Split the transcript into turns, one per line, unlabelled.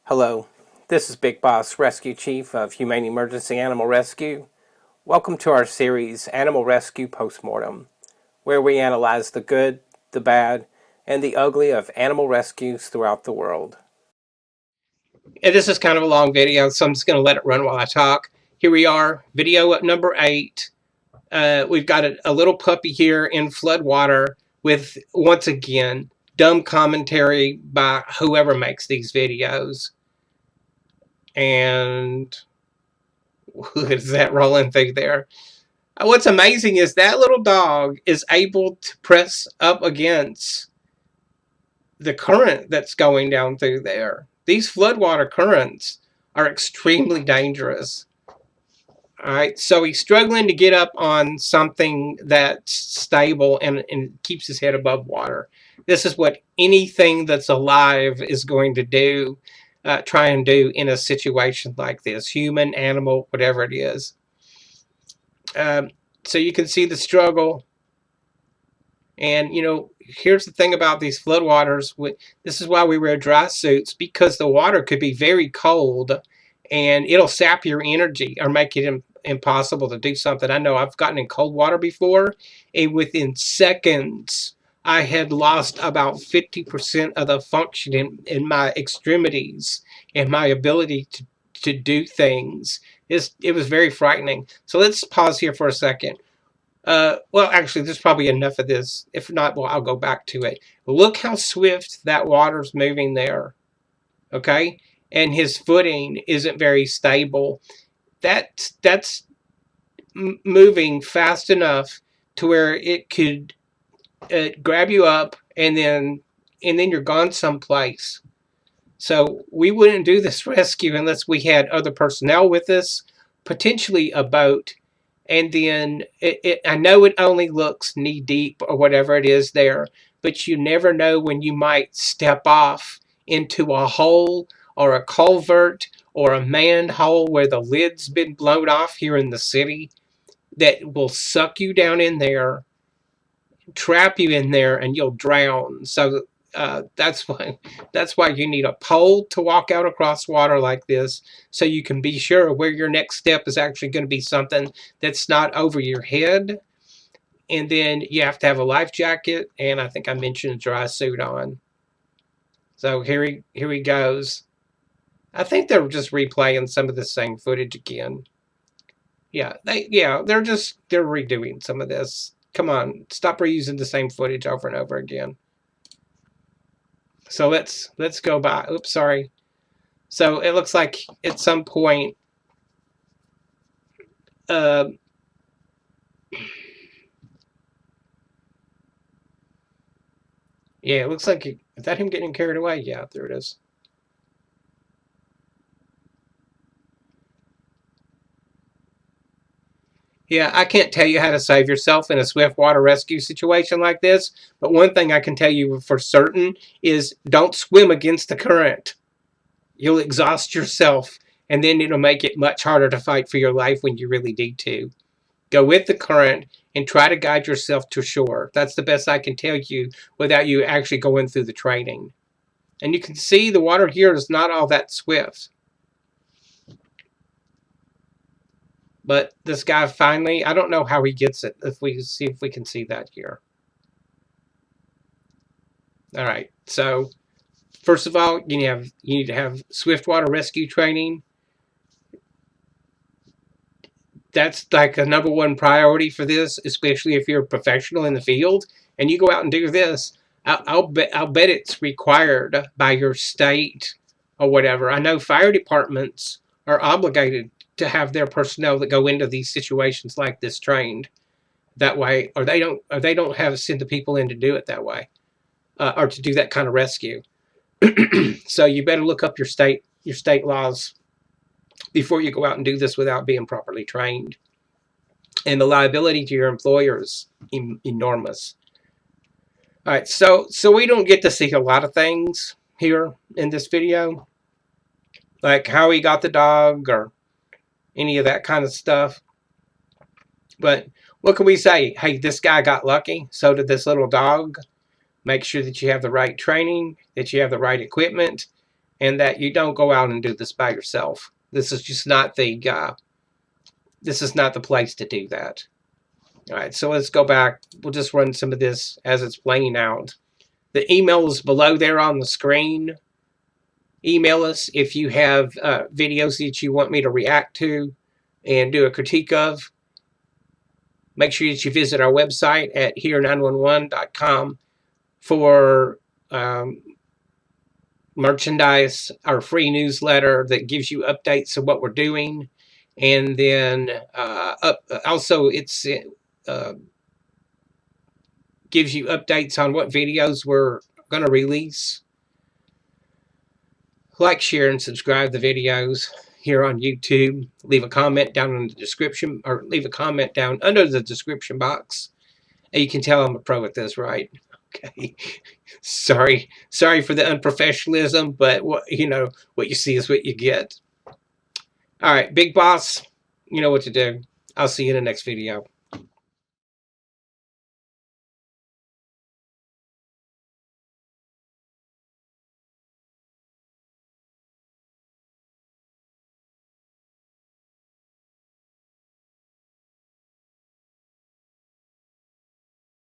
Hello, this is Big Boss Rescue Chief of Humane Emergency Animal Rescue. Welcome to our series, Animal Rescue Postmortem, where we analyze the good, the bad, and the ugly of animal rescues throughout the world.
And this is kind of a long video, so I'm just going to let it run while I talk. Here we are, video at number 8. We've got a little puppy here in floodwater with, once again, dumb commentary by whoever makes these videos. And who is that rolling through there? What's amazing is that little dog is able to press up against the current that's going down through there. These floodwater currents are extremely dangerous. All right, so he's struggling to get up on something that's stable and keeps his head above water. This is what anything that's alive is going to do, try and do in a situation like this, human, animal, whatever it is. So you can see the struggle. And, you know, here's the thing about these floodwaters. This is why we wear dry suits, because the water could be very cold and it'll sap your energy or make it impossible to do something. I know I've gotten in cold water before, and within seconds, I had lost about 50% of the function in my extremities and my ability to do things. It was very frightening. So let's pause here for a second. Well, actually, there's probably enough of this. If not, well, I'll go back to it. Look how swift that water's moving there. Okay? And his footing isn't very stable. That's moving fast enough to where it could grab you up and then you're gone someplace. So we wouldn't do this rescue unless we had other personnel with us, potentially a boat. And then I know it only looks knee deep or whatever it is there, but you never know when you might step off into a hole or a culvert or a manhole where the lid's been blown off here in the city that will suck you down in there, trap you in there, and you'll drown. So that's why you need a pole to walk out across water like this, so you can be sure where your next step is actually going to be something that's not over your head. And then you have to have a life jacket, and I think I mentioned a dry suit on. So here he goes. I think they're just replaying some of the same footage again. Yeah, they're redoing some of this. Come on, stop reusing the same footage over and over again. So let's go by. Oops, sorry. So it looks like at some point, yeah, it looks like is that him getting carried away? Yeah, there it is. Yeah, I can't tell you how to save yourself in a swift water rescue situation like this, but one thing I can tell you for certain is don't swim against the current. You'll exhaust yourself, and then it'll make it much harder to fight for your life when you really need to. Go with the current and try to guide yourself to shore. That's the best I can tell you without you actually going through the training. And you can see the water here is not all that swift. But this guy finally, I don't know how he gets it. If we see if we can see that here. All right. So first of all, you need to have swift water rescue training. That's like a number one priority for this, especially if you're a professional in the field and you go out and do this. I'll bet it's required by your state or whatever. I know fire departments are obligated to have their personnel that go into these situations like this trained that way, or they don't have send the people in to do it that way, or to do that kind of rescue. So you better look up your state laws before you go out and do this without being properly trained. And the liability to your employer is enormous. All right, so we don't get to see a lot of things here in this video, like how he got the dog or any of that kind of stuff. But what can we say? Hey, this guy got lucky. So did this little dog. Make sure that you have the right training, that you have the right equipment, and that you don't go out and do this by yourself. This is just not the place to do that. All right, so let's go back. We'll just run some of this as it's playing out. The email is below there on the screen. Email us if you have videos that you want me to react to and do a critique of. Make sure that you visit our website at here911.com for merchandise, our free newsletter that gives you updates of what we're doing. And then also it's gives you updates on what videos we're going to release. Like, share, and subscribe the videos here on YouTube. Leave a comment down in the description, or leave a comment down under the description box. And you can tell I'm a pro at this, right? Okay. Sorry for the unprofessionalism, but what you see is what you get. All right, Big Boss, you know what to do. I'll see you in the next video.